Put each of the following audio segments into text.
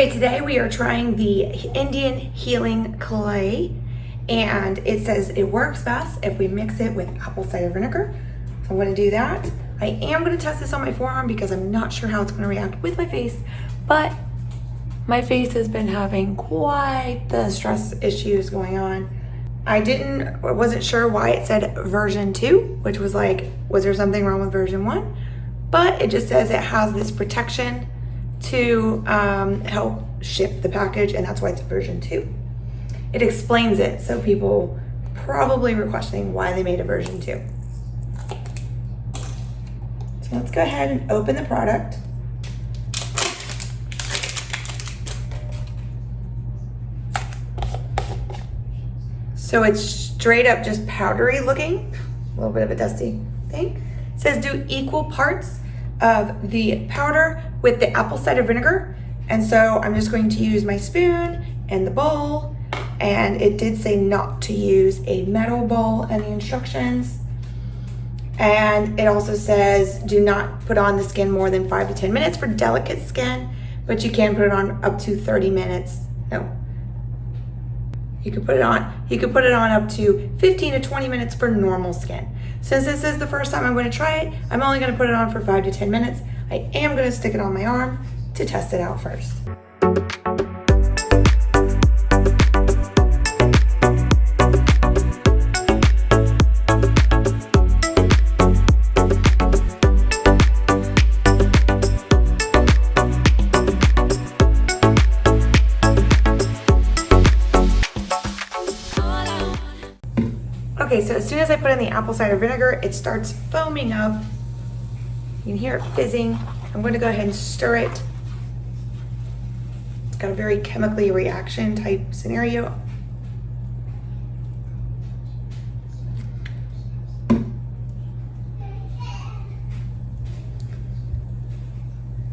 Okay, today we are trying the Indian Healing Clay, and it says it works best if we mix it with apple cider vinegar. So I'm gonna do that. I am gonna test this on my forearm because I'm not sure how it's gonna react with my face, but my face has been having quite the stress issues going on. I wasn't sure why it said version 2, which was like, was there something wrong with version 1? But it just says it has this protection to help ship the package, and that's why it's version 2. It explains it, so people probably were questioning why they made a version 2. So let's go ahead and open the product. So it's straight up just powdery looking, a little bit of a dusty thing. It says do equal parts of the powder with the apple cider vinegar. And so I'm just going to use my spoon and the bowl. And it did say not to use a metal bowl in the instructions. And it also says do not put on the skin more than 5 to 10 minutes for delicate skin, but you can put it on up to 30 minutes. No. You could put it on up to 15 to 20 minutes for normal skin. Since this is the first time I'm going to try it, I'm only going to put it on for 5 to 10 minutes. I am going to stick it on my arm to test it out first. Okay, so as soon as I put in the apple cider vinegar, it starts foaming up. You can hear it fizzing. I'm going to go ahead and stir it. It's got a very chemically reaction type scenario.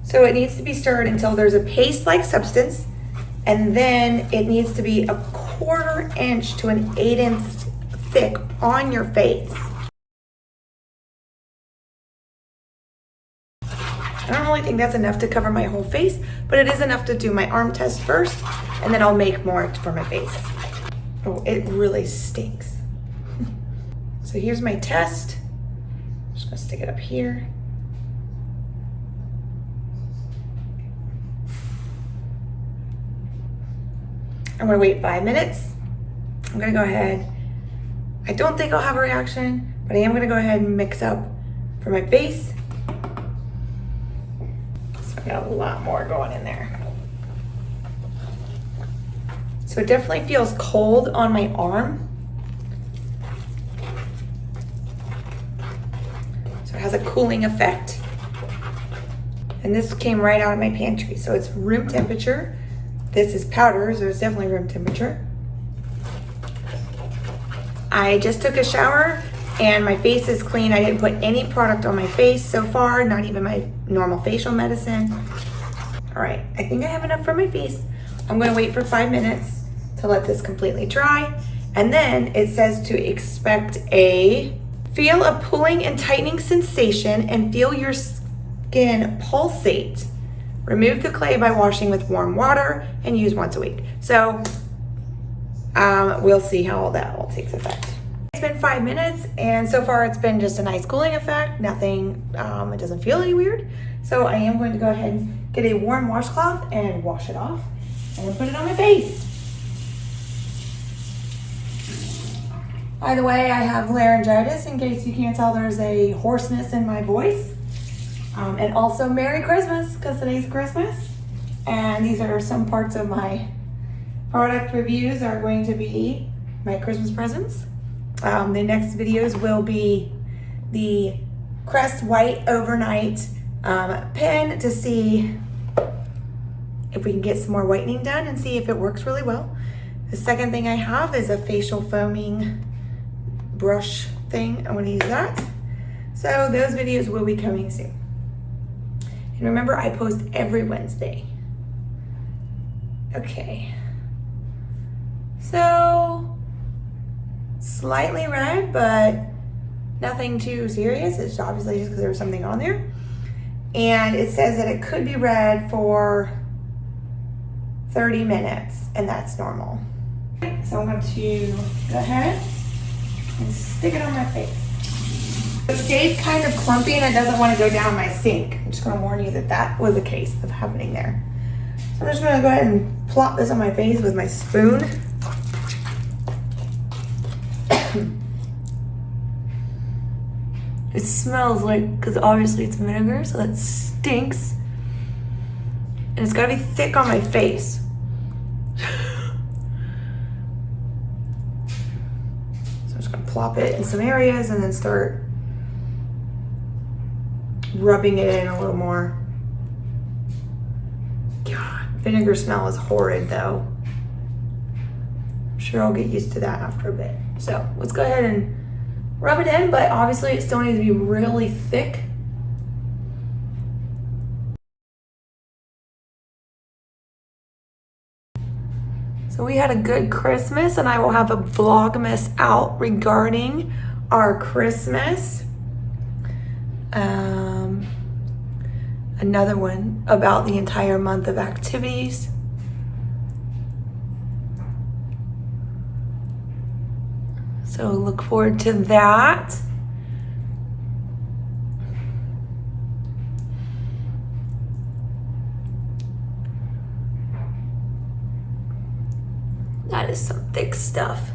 So it needs to be stirred until there's a paste-like substance, and then it needs to be a 1/4 inch to an 1/8 inch thick on your face. I don't really think that's enough to cover my whole face, but it is enough to do my arm test first, and then I'll make more for my face. Oh, it really stinks. So here's my test. I'm just gonna stick it up here. I'm gonna wait 5 minutes. I'm gonna go ahead. I don't think I'll have a reaction, but I am gonna go ahead and mix up for my face. So I got a lot more going in there. So it definitely feels cold on my arm. So it has a cooling effect. And this came right out of my pantry. So it's room temperature. This is powder, so it's definitely room temperature. I just took a shower and my face is clean. I didn't put any product on my face so far, not even my normal facial medicine. All right, I think I have enough for my face. I'm gonna wait for 5 minutes to let this completely dry. And then it says to feel a pulling and tightening sensation and feel your skin pulsate. Remove the clay by washing with warm water and use once a week. So we'll see how that all takes effect. It's been 5 minutes, and so far it's been just a nice cooling effect. Nothing, it doesn't feel any weird. So I am going to go ahead and get a warm washcloth and wash it off and then put it on my face. By the way, I have laryngitis, in case you can't tell there's a hoarseness in my voice. And also Merry Christmas, because today's Christmas. And these are some parts of my product reviews are going to be my Christmas presents. The next videos will be the Crest White Overnight pen to see if we can get some more whitening done and see if it works really well. The second thing I have is a facial foaming brush thing. I'm going to use that. So those videos will be coming soon. And remember, I post every Wednesday. Okay. So, slightly red, but nothing too serious. It's obviously just because there was something on there. And it says that it could be red for 30 minutes, and that's normal. So I'm going to go ahead and stick it on my face. It stayed kind of clumpy and it doesn't want to go down my sink. I'm just going to warn you that that was a case of happening there. So I'm just going to go ahead and plop this on my face with my spoon. It smells like, because obviously it's vinegar, so that stinks. And it's got to be thick on my face. So I'm just going to plop it in some areas and then start rubbing it in a little more. God, vinegar smell is horrid though. I'm sure I'll get used to that after a bit. So let's go ahead and rub it in, but obviously it still needs to be really thick. So we had a good Christmas, and I will have a Vlogmas out regarding our Christmas. Another one about the entire month of activities. So look forward to that. That is some thick stuff.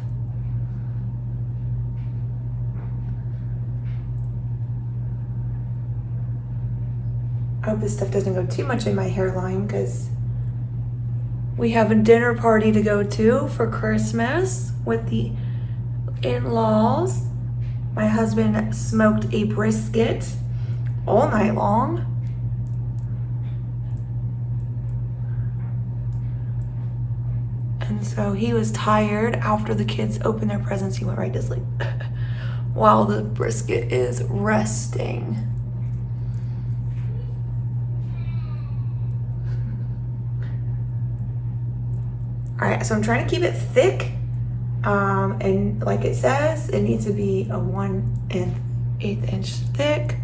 I hope this stuff doesn't go too much in my hairline because we have a dinner party to go to for Christmas with the in-laws. My husband smoked a brisket all night long. And so he was tired. After the kids opened their presents, he went right to sleep while the brisket is resting. All right, so I'm trying to keep it thick. And like it says, it needs to be a 1/8 inch thick.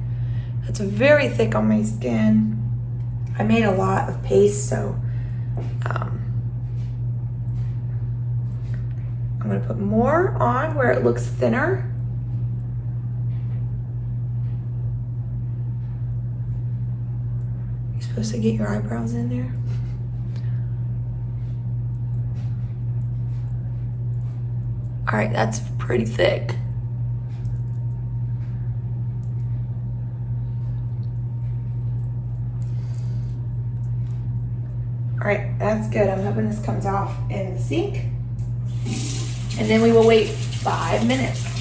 That's very thick on my skin. I made a lot of paste, so I'm gonna put more on where it looks thinner. You're supposed to get your eyebrows in there. All right, that's pretty thick. All right, that's good. I'm hoping this comes off in the sink. And then we will wait 5 minutes.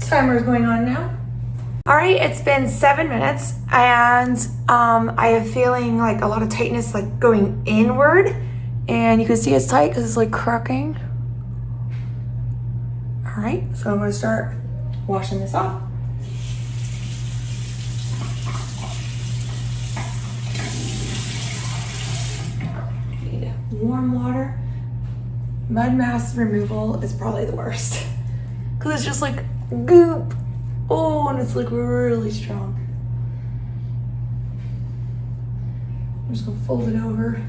Timer is going on now. All right, it's been 7 minutes and I am feeling like a lot of tightness like going inward, and you can see it's tight because it's like cracking. All right, so I'm gonna start washing this off. Need warm water. Mud mask removal is probably the worst because it's just like goop. Oh, and it's like really strong. I'm just gonna fold it over,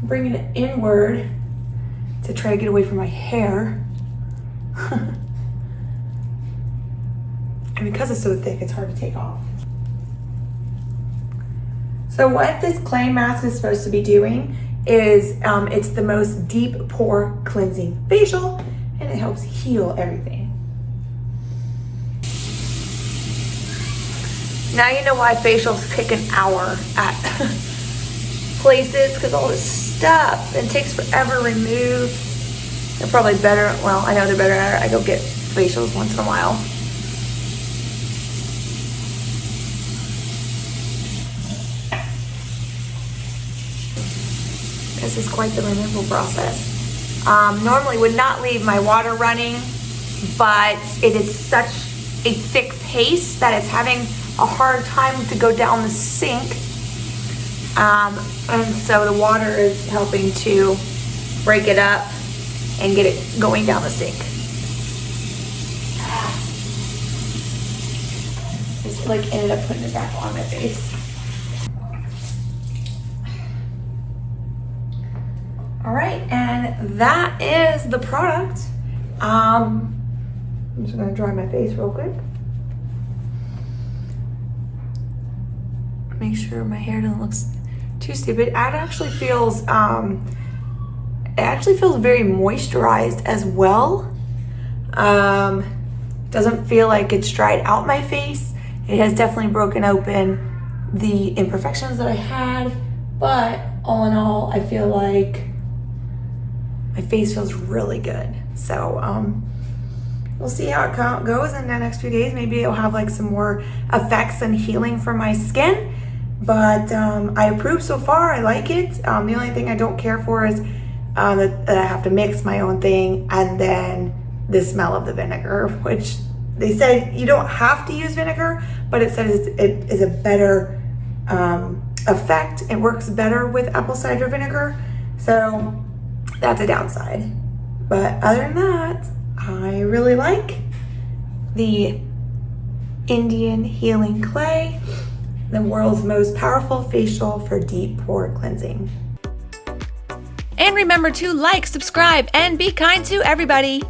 bringing it inward to try to get away from my hair. And because it's so thick, it's hard to take off. So what this clay mask is supposed to be doing is it's the most deep pore cleansing facial, and it helps heal everything. Now you know why facials take an hour at places, because all this stuff, it takes forever to remove. They're probably better, well, I know they're better at it. I go get facials once in a while. This is quite the removal process. Normally would not leave my water running, but it is such a thick paste that it's having a hard time to go down the sink. And so the water is helping to break it up and get it going down the sink. Just like ended up putting it back on my face. All right, and that is the product. I'm just gonna dry my face real quick. Make sure my hair doesn't look too stupid. It actually feels very moisturized as well. Doesn't feel like it's dried out my face. It has definitely broken open the imperfections that I had, but all in all, I feel like my face feels really good. So we'll see how it goes in the next few days. Maybe it'll have like some more effects and healing for my skin. But I approve so far. I like it. The only thing I don't care for is that I have to mix my own thing, and then the smell of the vinegar, which they said you don't have to use vinegar, but it says it is a better effect. It works better with apple cider vinegar. So that's a downside. But other than that, I really like the Indian Healing Clay, the world's most powerful facial for deep pore cleansing. And remember to like, subscribe, and be kind to everybody.